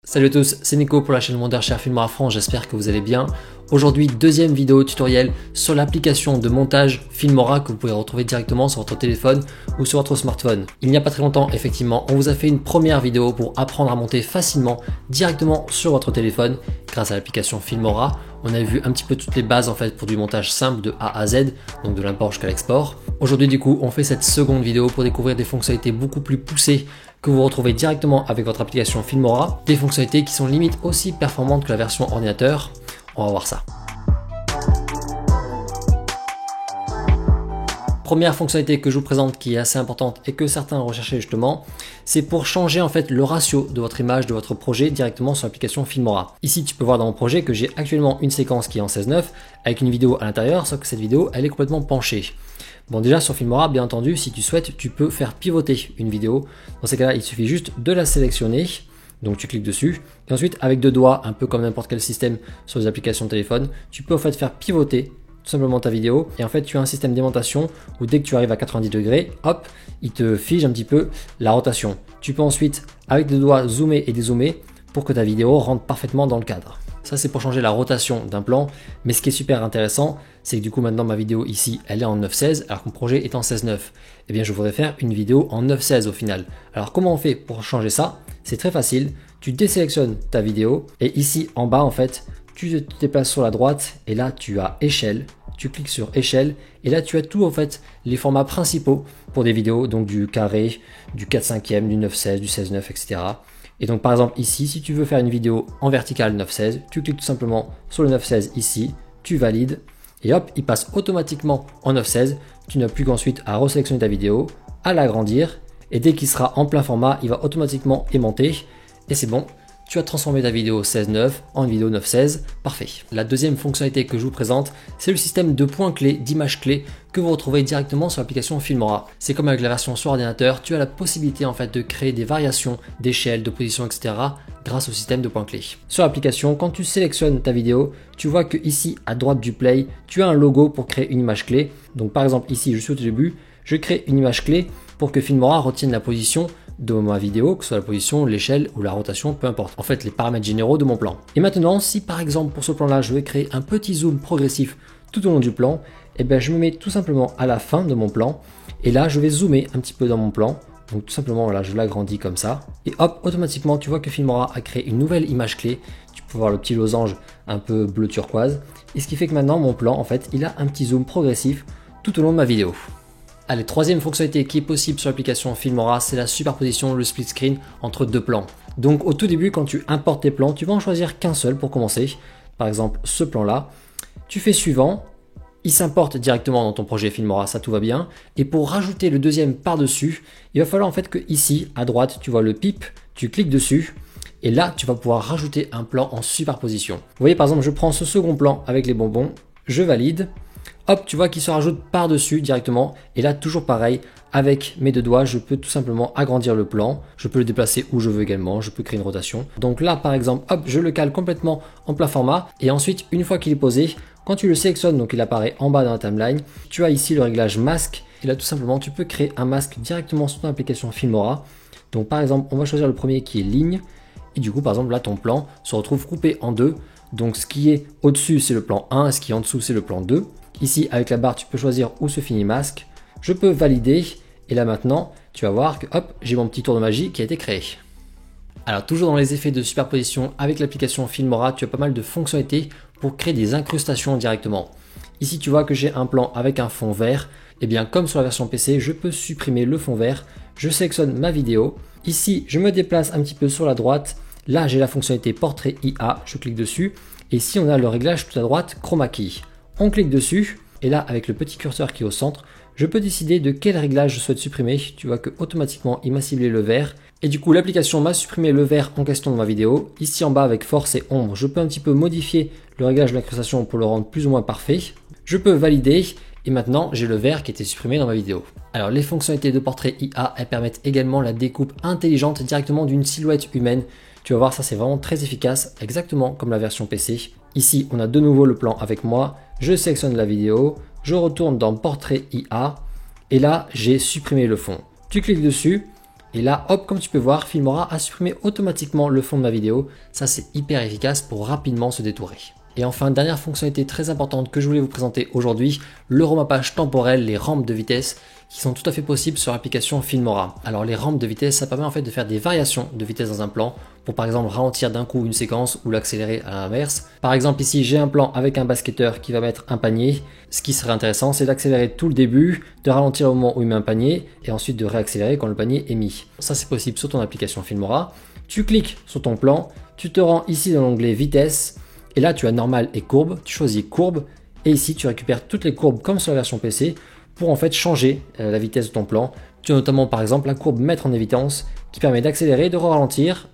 Salut à tous, c'est Nico pour la chaîne Wondershare Filmora France, j'espère que vous allez bien. Aujourd'hui, deuxième vidéo tutoriel sur l'application de montage Filmora que vous pouvez retrouver directement sur votre téléphone ou sur votre smartphone. Il n'y a pas très longtemps, effectivement, on vous a fait une première vidéo pour apprendre à monter facilement directement sur votre téléphone grâce à l'application Filmora. On a vu un petit peu toutes les bases en fait pour du montage simple de A à Z, donc de l'import jusqu'à l'export. Aujourd'hui du coup, on fait cette seconde vidéo pour découvrir des fonctionnalités beaucoup plus poussées que vous retrouvez directement avec votre application Filmora, des fonctionnalités qui sont limite aussi performantes que la version ordinateur. On va voir ça. Première fonctionnalité que je vous présente qui est assez importante et que certains recherchaient justement, c'est pour changer en fait le ratio de votre image, de votre projet directement sur l'application Filmora. Ici, tu peux voir dans mon projet que j'ai actuellement une séquence qui est en 16:9 avec une vidéo à l'intérieur, sauf que cette vidéo, elle est complètement penchée. Bon, déjà sur Filmora, bien entendu, si tu souhaites, tu peux faire pivoter une vidéo. Dans ces cas-là, il suffit juste de la sélectionner. Donc tu cliques dessus. Et ensuite, avec deux doigts, un peu comme n'importe quel système sur les applications de téléphone, tu peux en fait faire pivoter tout simplement ta vidéo. Et en fait, tu as un système d'aimantation où dès que tu arrives à 90 degrés, hop, il te fige un petit peu la rotation. Tu peux ensuite, avec deux doigts, zoomer et dézoomer pour que ta vidéo rentre parfaitement dans le cadre. Ça, c'est pour changer la rotation d'un plan. Mais ce qui est super intéressant, c'est que du coup, maintenant, ma vidéo ici, elle est en 9:16, alors que mon projet est en 16:9. Eh bien, je voudrais faire une vidéo en 9:16 au final. Alors, comment on fait pour changer ça? C'est très facile. Tu désélectionnes ta vidéo et ici, en bas, en fait, tu te déplaces sur la droite et là, tu as échelle. Tu cliques sur échelle et là, tu as tout, en fait, les formats principaux pour des vidéos, donc du carré, du 4/5e, du 9:16, du 16:9, etc. Et donc par exemple ici, si tu veux faire une vidéo en verticale 9:16, tu cliques tout simplement sur le 9:16 ici, tu valides et hop, il passe automatiquement en 9:16. Tu n'as plus qu'ensuite à resélectionner ta vidéo, à l'agrandir et dès qu'il sera en plein format, il va automatiquement aimanter et c'est bon. Tu as transformé ta vidéo 16:9 en une vidéo 9:16, parfait. La deuxième fonctionnalité que je vous présente, c'est le système de points clés, d'images clés que vous retrouvez directement sur l'application Filmora. C'est comme avec la version sur ordinateur, tu as la possibilité en fait de créer des variations d'échelle, de position, etc. grâce au système de points clés. Sur l'application, quand tu sélectionnes ta vidéo, tu vois que ici à droite du play, tu as un logo pour créer une image clé. Donc par exemple ici, je suis au début, je crée une image clé pour que Filmora retienne la position de ma vidéo, que ce soit la position, l'échelle ou la rotation, peu importe. En fait, les paramètres généraux de mon plan. Et maintenant, si par exemple pour ce plan-là, je vais créer un petit zoom progressif tout au long du plan, eh bien, je me mets tout simplement à la fin de mon plan. Et là, je vais zoomer un petit peu dans mon plan. Donc tout simplement, voilà, je l'agrandis comme ça. Et hop, automatiquement, tu vois que Filmora a créé une nouvelle image clé. Tu peux voir le petit losange un peu bleu turquoise. Et ce qui fait que maintenant, mon plan, en fait, il a un petit zoom progressif tout au long de ma vidéo. Allez, troisième fonctionnalité qui est possible sur l'application Filmora, c'est la superposition, le split screen entre deux plans. Donc au tout début, quand tu importes tes plans, tu vas en choisir qu'un seul pour commencer. Par exemple, ce plan-là. Tu fais suivant, il s'importe directement dans ton projet Filmora, ça tout va bien. Et pour rajouter le deuxième par-dessus, il va falloir en fait que ici, à droite, tu vois le pip, tu cliques dessus. Et là, tu vas pouvoir rajouter un plan en superposition. Vous voyez, par exemple, je prends ce second plan avec les bonbons, je valide. Hop, tu vois qu'il se rajoute par-dessus directement. Et là, toujours pareil, avec mes deux doigts, je peux tout simplement agrandir le plan. Je peux le déplacer où je veux également. Je peux créer une rotation. Donc là, par exemple, hop, je le cale complètement en plein format. Et ensuite, une fois qu'il est posé, quand tu le sélectionnes, donc il apparaît en bas dans la timeline, tu as ici le réglage masque. Et là, tout simplement, tu peux créer un masque directement sur ton application Filmora. Donc par exemple, on va choisir le premier qui est ligne. Et du coup, par exemple, là, ton plan se retrouve coupé en deux. Donc ce qui est au-dessus, c'est le plan 1 et ce qui est en dessous, c'est le plan 2. Ici, avec la barre, tu peux choisir où se finit masque. Je peux valider. Et là maintenant, tu vas voir que hop, j'ai mon petit tour de magie qui a été créé. Alors toujours dans les effets de superposition avec l'application Filmora, tu as pas mal de fonctionnalités pour créer des incrustations directement. Ici, tu vois que j'ai un plan avec un fond vert. Et bien comme sur la version PC, je peux supprimer le fond vert. Je sélectionne ma vidéo. Ici, je me déplace un petit peu sur la droite. Là, j'ai la fonctionnalité portrait IA. Je clique dessus. Et ici, on a le réglage tout à droite, chroma key. On clique dessus et là avec le petit curseur qui est au centre, je peux décider de quel réglage je souhaite supprimer. Tu vois que automatiquement il m'a ciblé le vert et du coup l'application m'a supprimé le vert en question de ma vidéo. Ici en bas avec force et ombre, je peux un petit peu modifier le réglage de l'incrustation pour le rendre plus ou moins parfait. Je peux valider et maintenant j'ai le vert qui était supprimé dans ma vidéo. Alors les fonctionnalités de portrait IA, elles permettent également la découpe intelligente directement d'une silhouette humaine. Tu vas voir, ça c'est vraiment très efficace, exactement comme la version PC. Ici, on a de nouveau le plan avec moi. Je sélectionne la vidéo, je retourne dans Portrait IA et là, j'ai supprimé le fond. Tu cliques dessus Et là, hop, comme tu peux voir, Filmora a supprimé automatiquement le fond de ma vidéo. Ça, c'est hyper efficace pour rapidement se détourer. Et enfin, dernière fonctionnalité très importante que je voulais vous présenter aujourd'hui, le remappage temporel, les rampes de vitesse qui sont tout à fait possibles sur l'application Filmora. Alors les rampes de vitesse, ça permet en fait de faire des variations de vitesse dans un plan pour par exemple ralentir d'un coup une séquence ou l'accélérer à l'inverse. Par exemple ici, j'ai un plan avec un basketteur qui va mettre un panier. Ce qui serait intéressant, c'est d'accélérer tout le début, de ralentir au moment où il met un panier et ensuite de réaccélérer quand le panier est mis. Ça, c'est possible sur ton application Filmora. Tu cliques sur ton plan, tu te rends ici dans l'onglet vitesse. Et là, tu as normal et courbe, tu choisis courbe, et ici, tu récupères toutes les courbes comme sur la version PC pour en fait changer la vitesse de ton plan. Tu as notamment par exemple la courbe mettre en évidence qui permet d'accélérer, de ralentir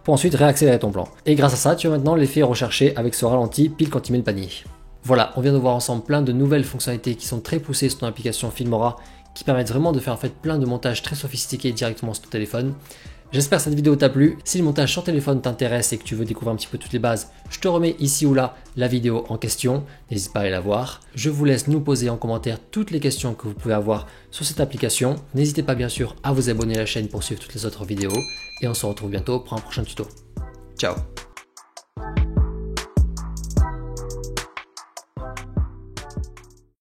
pour ensuite réaccélérer ton plan. Et grâce à ça, tu as maintenant l'effet recherché avec ce ralenti pile quand il met le panier. Voilà, on vient de voir ensemble plein de nouvelles fonctionnalités qui sont très poussées sur ton application Filmora qui permettent vraiment de faire en fait plein de montages très sophistiqués directement sur ton téléphone. J'espère que cette vidéo t'a plu. Si le montage sur téléphone t'intéresse et que tu veux découvrir un petit peu toutes les bases, je te remets ici ou là la vidéo en question. N'hésite pas à aller la voir. Je vous laisse nous poser en commentaire toutes les questions que vous pouvez avoir sur cette application. N'hésitez pas bien sûr à vous abonner à la chaîne pour suivre toutes les autres vidéos. Et on se retrouve bientôt pour un prochain tuto. Ciao!